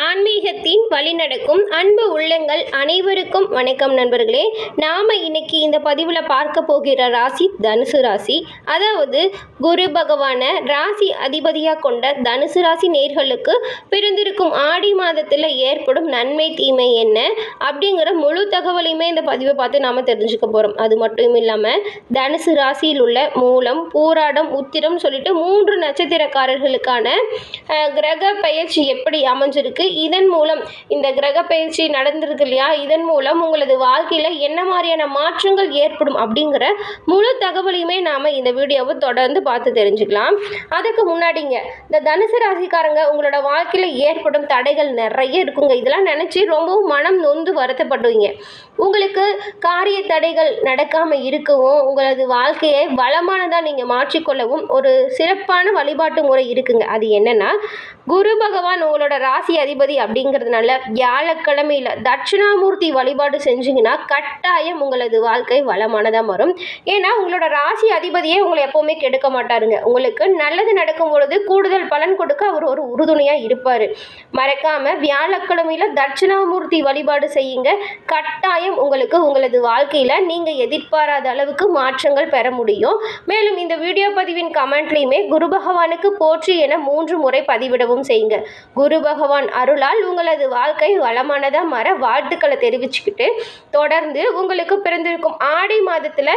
ஆன்மீகத்தின் வழிநடக்கும் அன்பு உள்ளங்கள் அனைவருக்கும் வணக்கம் நண்பர்களே. நாம் இன்னைக்கு இந்த பதிவில் பார்க்க போகிற ராசி தனுசு ராசி. அதாவது குரு பகவானை ராசி அதிபதியாக கொண்ட தனுசு ராசி நேர்களுக்கு பிறந்திருக்கும் ஆடி மாதத்தில் ஏற்படும் நன்மை தீமை என்ன அப்படிங்கிற முழு தகவலையுமே இந்த பதிவை பார்த்து நாம் தெரிஞ்சுக்க போகிறோம். அது மட்டும் இல்லாமல் தனுசு ராசியில் உள்ள மூலம், பூராடம், உத்திரம் சொல்லிட்டு 3 நட்சத்திரக்காரர்களுக்கான கிரக பெயர்ச்சி எப்படி அமைஞ்சிருக்கு, இதன் மூலம் இந்த கிரக பயிற்சி நடந்திருக்கு இல்லையா, இதன் மூலம் உங்களது வாழ்க்கையில் என்ன மாதிரியான மாற்றங்கள் ஏற்படும் அப்படிங்கிற முழு தகவலையுமே நாம் இந்த வீடியோவை தொடர்ந்து பார்த்து தெரிஞ்சுக்கலாம். அதுக்கு முன்னாடிங்க இந்த தனுசு ராசிக்காரங்க உங்களோட வாழ்க்கையில் ஏற்படும் தடைகள் நிறைய இருக்குங்க. இதெல்லாம் நினச்சி ரொம்பவும் மனம் நொந்து வருத்தப்படுவீங்க. உங்களுக்கு காரிய தடைகள் நடக்காமல் இருக்கவும், உங்களது வாழ்க்கையை வளமானதாக நீங்கள் மாற்றிக்கொள்ளவும் ஒரு சிறப்பான வழிபாட்டு முறை இருக்குங்க. அது என்னன்னா, குரு பகவான் உங்களோட ராசி அதிபதி அப்படிங்கிறதுனால வியாழக்கிழமையில் தட்சிணாமூர்த்தி வழிபாடு செஞ்சீங்கன்னா கட்டாயம் உங்களது வாழ்க்கை வளமானதாக வரும். ஏன்னா உங்களோட ராசி அதிபதியே உங்களை எப்போவுமே கெடுக்க மாட்டாருங்க. உங்களுக்கு நல்லது நடக்கும் பொழுது கூடுதல் பலன் கொடுக்க அவர் ஒரு உறுதுணையாக இருப்பார். மறக்காமல் வியாழக்கிழமையில் தட்சிணாமூர்த்தி வழிபாடு செய்யுங்க. கட்டாயம் உங்களுக்கு உங்களது வாழ்க்கையில் நீங்கள் எதிர்பாராத அளவுக்கு மாற்றங்கள் பெற முடியும். மேலும் இந்த வீடியோ பதிவின் கமெண்ட்லையுமே குரு பகவானுக்கு போற்றி என 3 முறை பதிவிடவும் செய்யுங்க. குரு பகவான் அருளால் உங்களது வாழ்க்கை வளமானதாக மாற வாழ்த்துக்களை தெரிவிச்சுக்கிட்டு, தொடர்ந்து உங்களுக்கு பிறந்திருக்கும் ஆடி மாதத்தில்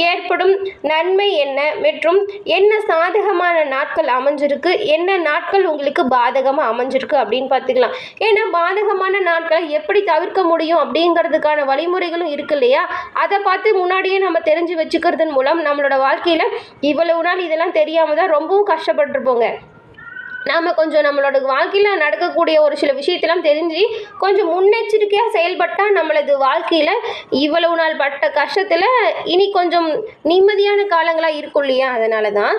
ஏற்படும் நன்மை என்ன மற்றும் என்ன சாதகமான நாட்கள் அமைஞ்சிருக்கு, என்ன நாட்கள் உங்களுக்கு பாதகமாக அமைஞ்சிருக்கு அப்படின்னு பார்த்துக்கலாம். ஏன்னா பாதகமான நாட்களை எப்படி தவிர்க்க முடியும் அப்படிங்கிறதுக்கான வழிமுறைகளும் இருக்கு இல்லையா, அதை பார்த்து முன்னாடியே நம்ம தெரிஞ்சு வச்சுக்கிறதன் மூலம் நம்மளோட வாழ்க்கையில் இவ்வளவு நாள் இதெல்லாம் தெரியாமல் தான் ரொம்பவும் கஷ்டப்பட்டுருப்போங்க. நாம் கொஞ்சம் நம்மளோட வாழ்க்கையில் நடக்கக்கூடிய ஒரு சில விஷயத்தெல்லாம் தெரிஞ்சு கொஞ்சம் முன்னெச்சரிக்கையாக செயல்பட்டால் நம்மளது வாழ்க்கையில் இவ்வளவு நாள் பட்ட கஷ்டத்தில் இனி கொஞ்சம் நிம்மதியான காலங்களாக இருக்கும் இல்லையா. அதனால தான்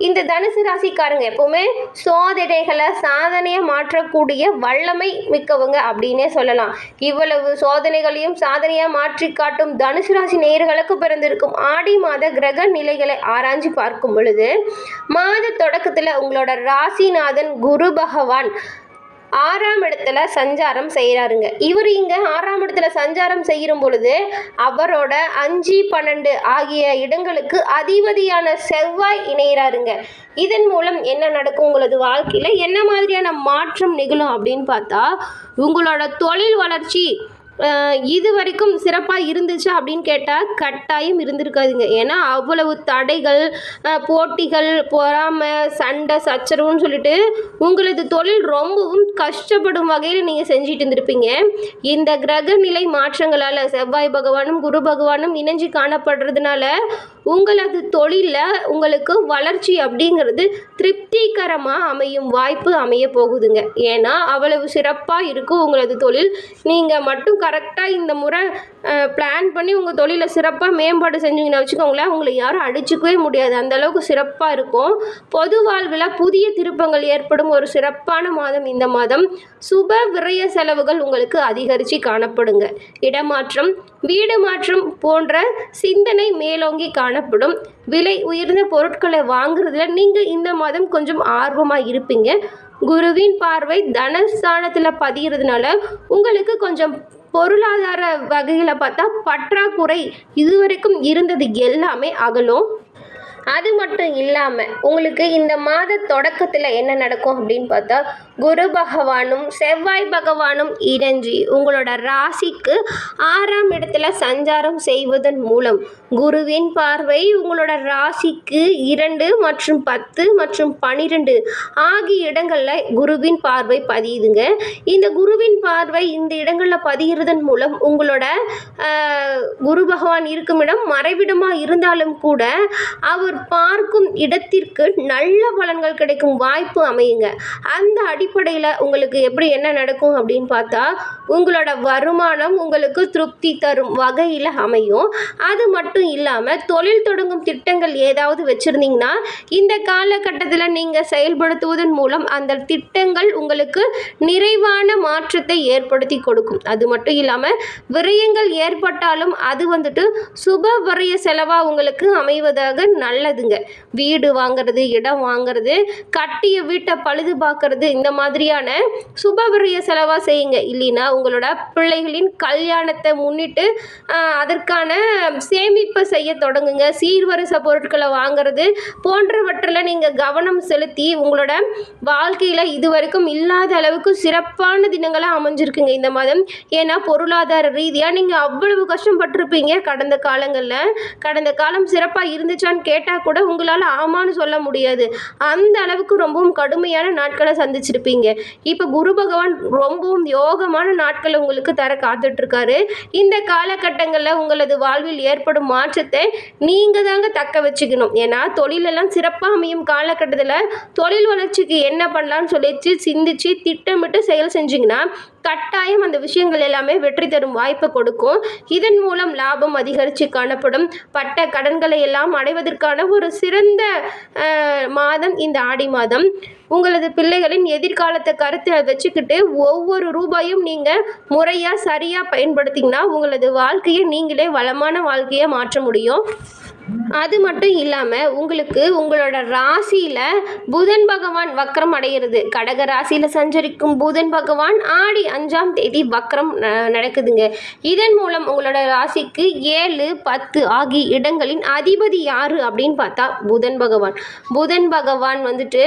இந்த தனுசு ராசிக்காரங்க எப்போவுமே சோதனைகளை சாதனையாக மாற்றக்கூடிய வல்லமை மிக்கவங்க அப்படின்னே சொல்லலாம். இவ்வளவு சோதனைகளையும் சாதனையாக மாற்றி காட்டும் தனுசு ராசி நேயர்களுக்கு பிறந்திருக்கும் ஆடி மாத கிரக நிலைகளை ஆராய்ச்சி பார்க்கும் பொழுது, மாத தொடக்கத்தில் உங்களோட ராசிநாதன் குரு பகவான் 6ஆம் இடத்துல சஞ்சாரம் செய்கிறாருங்க. இவர் இங்கே 6ஆம் இடத்துல சஞ்சாரம் செய்யும் பொழுது அவரோட 5, 12 ஆகிய இடங்களுக்கு அதிபதியான செவ்வாய் இணைகிறாருங்க. இதன் மூலம் என்ன நடக்கும், உங்களது வாழ்க்கையில் என்ன மாதிரியான மாற்றம் நிகழும் அப்படின்னு பார்த்தா, உங்களோட தொழில் வளர்ச்சி இது வரைக்கும் சிறப்பாக இருந்துச்சு அப்படின்னு கேட்டால் கட்டாயம் இருந்திருக்காதுங்க. ஏன்னா அவ்வளவு தடைகள், போட்டிகள், பொறாமை, சண்டை, சச்சரவுன்னு சொல்லிட்டு உங்களது தொழில் ரொம்பவும் கஷ்டப்படும் வகையில் நீங்கள் செஞ்சுட்டு இருந்திருப்பீங்க. இந்த கிரக நிலை மாற்றங்களால் செவ்வாய் பகவானும் குரு பகவானும் இணைஞ்சு காணப்படுறதுனால உங்களது தொழிலில் உங்களுக்கு வளர்ச்சி அப்படிங்கிறது திருப்திகரமாக அமையும் வாய்ப்பு அமைய போகுதுங்க. ஏன்னா அவ்வளவு சிறப்பாக இருக்கும் உங்களது தொழில். நீங்கள் மட்டும் கரெக்டாக இந்த முறை பிளான் பண்ணி உங்கள் தொழிலை சிறப்பாக மேம்பாடு செஞ்சீங்கன்னு வச்சுக்கோங்களேன், உங்களை யாரும் அடிச்சுக்கவே முடியாது, அந்தளவுக்கு சிறப்பாக இருக்கும். பொது வாழ்வில் புதிய திருப்பங்கள் ஏற்படும் ஒரு சிறப்பான மாதம் இந்த மாதம். சுப விரய செலவுகள் உங்களுக்கு அதிகரித்து காணப்படுங்க. இடமாற்றம், வீடு மாற்றம் போன்ற சிந்தனை மேலோங்கி காணப்படும். விலை உயர்ந்த பொருட்களை வாங்குறதுல நீங்கள் இந்த மாதம் கொஞ்சம் ஆர்வமாக இருப்பீங்க. குருவின் பார்வை தனஸ்தானத்தில் பதிகிறதுனால உங்களுக்கு கொஞ்சம் பொருளாதார வகையில் பார்த்தா பற்றாக்குறை இதுவரைக்கும் இருந்தது எல்லாமே அகலும். அது மட்டும் இல்லாமல் உங்களுக்கு இந்த மாத தொடக்கத்தில் என்ன நடக்கும் அப்படின்னு பார்த்தா, குரு பகவானும் செவ்வாய் பகவானும் இணைஞ்சி உங்களோட ராசிக்கு 6ஆம் இடத்துல சஞ்சாரம் செய்வதன் மூலம் குருவின் பார்வை உங்களோட ராசிக்கு 2 மற்றும் 10 மற்றும் 12 ஆகிய இடங்களில் குருவின் பார்வை பதியுதுங்க. இந்த குருவின் பார்வை இந்த இடங்களில் பதிகிறதன் மூலம் உங்களோட குரு பகவான் இருக்கும் இடம் மறைவிடமாக இருந்தாலும் கூட அவர் பார்க்கும் இடத்திற்கு நல்ல பலன்கள் கிடைக்கும் வாய்ப்பு அமையுங்க. அந்த அடிப்படையில் உங்களுக்கு எப்படி என்ன நடக்கும் அப்படின்னு பார்த்தா, உங்களோட வருமானம் உங்களுக்கு திருப்தி தரும் வகையில் அமையும். அது மட்டும் இல்லாமல் தொழில் தொடங்கும் திட்டங்கள் ஏதாவது வச்சுருந்தீங்கன்னா இந்த காலகட்டத்தில் நீங்கள் செயல்படுத்துவதன் மூலம் அந்த திட்டங்கள் உங்களுக்கு நிறைவான மாற்றத்தை ஏற்படுத்தி கொடுக்கும். அது மட்டும் இல்லாமல் விரயங்கள் ஏற்பட்டாலும் அது வந்துட்டு சுப விரய செலவாக உங்களுக்கு அமைவதாக நல்ல நல்லதுங்க. வீடு வாங்குறது, இடம் வாங்குறது, கட்டிய வீட்டை பழுது பார்க்கறது, இந்த மாதிரியான சுபவிரய செலவாக செய்யுங்க. இல்லைன்னா உங்களோட பிள்ளைகளின் கல்யாணத்தை முன்னிட்டு அதற்கான சேமிப்பை செய்ய தொடங்குங்க. சீர்வரிசை பொருட்களை வாங்குறது போன்றவற்றில் நீங்கள் கவனம் செலுத்தி உங்களோட வாழ்க்கையில் இதுவரைக்கும் இல்லாத அளவுக்கு சிறப்பான தினங்களாக அமைஞ்சிருக்குங்க இந்த மாதம். ஏன்னா பொருளாதார ரீதியாக நீங்கள் அவ்வளவு கஷ்டப்பட்டிருப்பீங்க கடந்த காலங்களில். கடந்த காலம் சிறப்பாக இருந்துச்சான்னு கேட்டால் கூட உங்களால் ஆமான்னு சொல்ல முடியாது. அந்த அளவுக்கு ரொம்பவும் கடுமையான நாட்களை சந்திச்சிருப்பீங்க. இப்போ குரு பகவான் ரொம்பவும் யோகமான நாட்களை உங்களுக்கு தர காத்துட்ருக்காரு. இந்த காலகட்டங்களில் உங்களது வாழ்வில் ஏற்படும் மாற்றத்தை நீங்கள் தாங்க தக்க வச்சுக்கணும். ஏன்னா தொழிலெல்லாம் சிறப்பாக அமையும் காலகட்டத்தில் தொழில் வளர்ச்சிக்கு என்ன பண்ணலான்னு சொல்லிச்சு சிந்திச்சு திட்டமிட்டு செயல் செஞ்சிங்கன்னா கட்டாயம் அந்த விஷயங்கள் எல்லாமே வெற்றி தரும் வாய்ப்பை கொடுக்கும். இதன் மூலம் லாபம் அதிகரித்து காணப்படும். பட்ட கடன்களை எல்லாம் அடைவதற்கான ஒரு சிறந்த மாதம் இந்த ஆடி மாதம். உங்களது பிள்ளைகளின் எதிர்காலத்தை கருத்தில் வச்சுக்கிட்டு ஒவ்வொரு ரூபாயும் நீங்கள் முறையாக சரியாக பயன்படுத்திங்கன்னா உங்களது வாழ்க்கையை நீங்களே வளமான வாழ்க்கையை மாற்ற முடியும். அது மட்டும் இல்லாமல் உங்களுக்கு உங்களோட ராசியில் புதன் பகவான் வக்ரம் அடைகிறது. கடக ராசியில் சஞ்சரிக்கும் புதன் பகவான் ஆடி 5ஆம் தேதி வக்ரம் நடக்குதுங்க. இதன் மூலம் உங்களோட ராசிக்கு 7, 10 ஆகிய இடங்களின் அதிபதி யார் அப்படின்னு பார்த்தா புதன் பகவான். புதன் பகவான் வந்துட்டு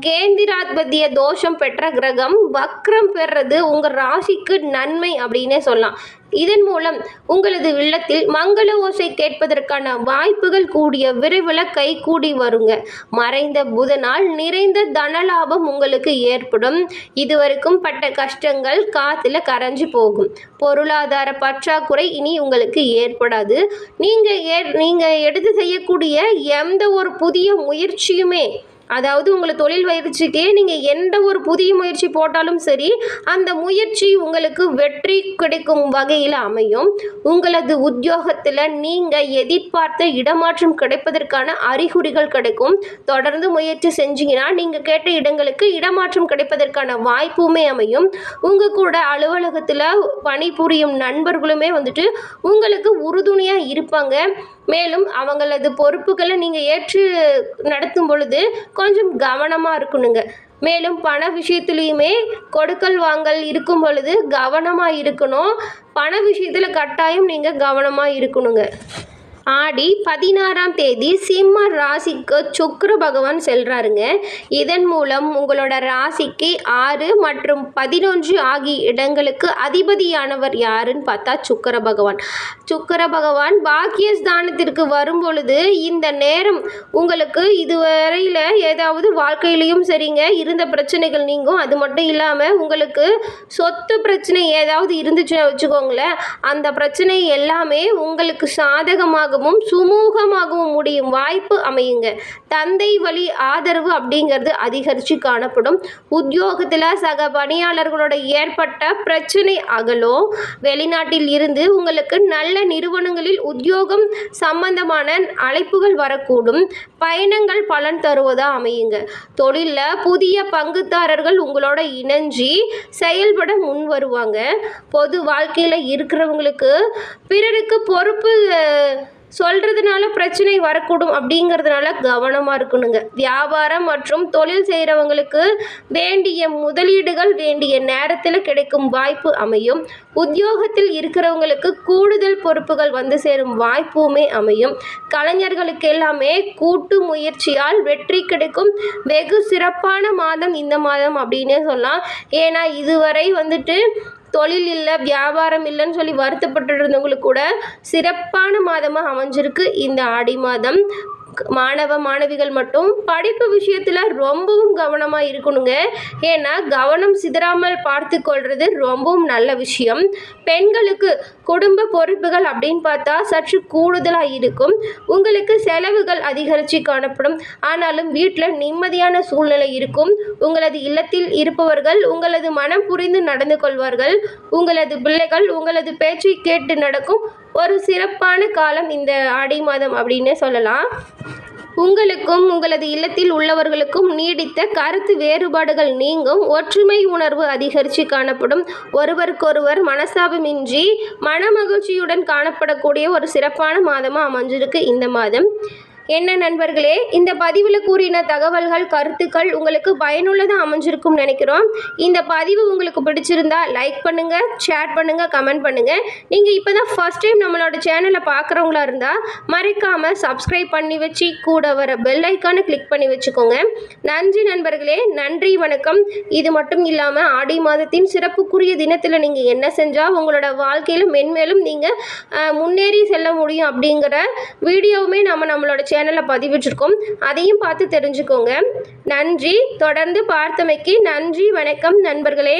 கேந்திராதிபதிய தோஷம் பெற்ற கிரகம். வக்ரம் பெறுறது உங்கள் ராசிக்கு நன்மை அப்படின்னே சொல்லலாம். இதன் மூலம் உங்களது இல்லத்தில் மங்கள ஓசை கேட்பதற்கான வாய்ப்புகள் கூடிய விரைவில் கைகூடி வருங்க. மறைந்த புதனால் நிறைந்த தனலாபம் உங்களுக்கு ஏற்படும். இதுவரைக்கும் பட்ட கஷ்டங்கள் காற்றுல கரைஞ்சி போகும். பொருளாதார பற்றாக்குறை இனி உங்களுக்கு ஏற்படாது. நீங்கள் எடுத்து செய்யக்கூடிய எந்த ஒரு புதிய முயற்சியுமே, அதாவது உங்களை தொழில் பயிற்சிக்கே நீங்கள் எந்த ஒரு புதிய முயற்சி போட்டாலும் சரி, அந்த முயற்சி உங்களுக்கு வெற்றி கிடைக்கும் வகையில் அமையும். உங்களது உத்தியோகத்தில் நீங்கள் எதிர்பார்த்த இடமாற்றம் கிடைப்பதற்கான அறிகுறிகள் கிடைக்கும். தொடர்ந்து முயற்சி செஞ்சீங்கன்னா நீங்கள் கேட்ட இடங்களுக்கு இடமாற்றம் கிடைப்பதற்கான வாய்ப்புமே அமையும். உங்கள் கூட அலுவலகத்தில் பணிபுரியும் நண்பர்களுமே வந்துட்டு உங்களுக்கு உறுதுணையாக இருப்பாங்க. மேலும் அவங்களது பொறுப்புகளை நீங்கள் ஏற்று நடத்தும் பொழுது கொஞ்சம் கவனமாக இருக்கணுங்க. மேலும் பண விஷயத்துலேயுமே கொடுக்கல் வாங்கல் இருக்கும் பொழுது கவனமாக இருக்கணும். பண விஷயத்தில் கட்டாயம் நீங்கள் கவனமாக இருக்கணுங்க. ஆடி 16ஆம் தேதி சிம்ம ராசிக்கு சுக்கிர பகவான் செல்றாருங்க. இதன் மூலம் உங்களோட ராசிக்கு 6 மற்றும் 11 ஆகிய இடங்களுக்கு அதிபதியானவர் யாருன்னு பார்த்தா சுக்கிர பகவான். சுக்கிர பகவான் பாக்கியஸ்தானத்திற்கு வரும் பொழுது இந்த நேரம் உங்களுக்கு இதுவரையில் ஏதாவது வாழ்க்கையிலையும் சரிங்க இருந்த பிரச்சனைகள் நீங்கும். அது மட்டும் இல்லாமல் உங்களுக்கு சொத்து பிரச்சனை ஏதாவது இருந்துச்சுன்னு வச்சுக்கோங்களேன், அந்த பிரச்சனை எல்லாமே உங்களுக்கு சாதகமாக சுமூகமாகவும் முடியும் வாய்ப்பு அமையுங்க. தந்தை வழி ஆதரவு அப்படிங்கிறது அதிகரித்து காணப்படும். உத்தியோகத்தில் சக பணியாளர்களோட ஏற்பட்ட பிரச்சனை அகலும். வெளிநாட்டில் இருந்து உங்களுக்கு நல்ல நிறுவனங்களில் உத்தியோகம் சம்பந்தமான அழைப்புகள் வரக்கூடும். பயணங்கள் பலன் தருவதாக அமையுங்க. தொழிலில் புதிய பங்குதாரர்கள் உங்களோட இணைஞ்சி செயல்பட முன் வருவாங்க. பொது வாழ்க்கையில் இருக்கிறவங்களுக்கு பிறருக்கு பொறுப்பு சொல்கிறதுனால பிரச்சனை வரக்கூடும். அப்படிங்கிறதுனால கவனமாக இருக்கணுங்க. வியாபாரம் மற்றும் தொழில் செய்கிறவங்களுக்கு வேண்டிய முதலீடுகள் வேண்டிய நேரத்தில் கிடைக்கும் வாய்ப்பு அமையும். உத்தியோகத்தில் இருக்கிறவங்களுக்கு கூடுதல் பொறுப்புகள் வந்து சேரும் வாய்ப்புமே அமையும். கலைஞர்களுக்கு எல்லாமே கூட்டு முயற்சியால் வெற்றி கிடைக்கும். வெகு சிறப்பான மாதம் இந்த மாதம் அப்படின்னே சொல்லலாம். ஏன்னா இதுவரை வந்துட்டு தொழில் இல்லை, வியாபாரம் இல்லைன்னு சொல்லி வருத்தப்பட்டு இருந்தவங்களுக்கு கூட சிறப்பான மாதமாக அமைஞ்சிருக்கு இந்த ஆடி மாதம். மாணவ மாணவிகள் மட்டும் படிப்பு விஷயத்தில் ரொம்பவும் கவனமாக இருக்கணுங்க. ஏன்னா கவனம் சிதறாமல் பார்த்து கொள்வது ரொம்பவும் நல்ல விஷயம். பெண்களுக்கு குடும்ப பொறுப்புகள் அப்படின்னு பார்த்தா சற்று கூடுதலாக இருக்கும். உங்களுக்கு செலவுகள் அதிகரித்து காணப்படும். ஆனாலும் வீட்டில் நிம்மதியான சூழ்நிலை இருக்கும். உங்களது இல்லத்தில் இருப்பவர்கள் உங்களது மனம் புரிந்து நடந்து கொள்வார்கள். உங்களது பிள்ளைகள் உங்களது பேச்சை கேட்டு நடக்கும் ஒரு சிறப்பான காலம் இந்த ஆடி மாதம் அப்படின்னே சொல்லலாம். உங்களுக்கும் உங்களது இல்லத்தில் உள்ளவர்களுக்கும் நீடித்த கருத்து வேறுபாடுகள் நீங்கும். ஒற்றுமை உணர்வு அதிகரித்து காணப்படும். ஒருவருக்கொருவர் மனசாபமின்றி மனமகிழ்ச்சியுடன் காணப்படக்கூடிய ஒரு சிறப்பான மாதமாக அமைஞ்சிருக்கு இந்த மாதம். என்ன நண்பர்களே, இந்த பதிவில் கூறின தகவல்கள் கருத்துக்கள் உங்களுக்கு பயனுள்ளதாக அமைஞ்சிருக்கும் நினைக்கிறோம். இந்த பதிவு உங்களுக்கு பிடிச்சிருந்தா லைக் பண்ணுங்கள், ஷேர் பண்ணுங்கள், கமெண்ட் பண்ணுங்கள். நீங்கள் இப்போ தான் ஃபஸ்ட் டைம் நம்மளோட சேனலை பார்க்குறவங்களா இருந்தால் மறக்காமல் சப்ஸ்கிரைப் பண்ணி வச்சு கூட வர பெல் ஐக்கானை கிளிக் பண்ணி வச்சுக்கோங்க. நன்றி நண்பர்களே, நன்றி வணக்கம். இது மட்டும் இல்லாமல் ஆடி மாதத்தின் சிறப்புக்குரிய தினத்தில் நீங்கள் என்ன செஞ்சால் உங்களோட வாழ்க்கையில் மென்மேலும் நீங்கள் முன்னேறி செல்ல முடியும் அப்படிங்கிற வீடியோவுமே நம்மளோட சேனலில் பதிவிட்டிருக்கோம். அதையும் பார்த்து தெரிஞ்சுக்கோங்க. நன்றி. தொடர்ந்து பார்த்தமைக்கு நன்றி. வணக்கம் நண்பர்களே.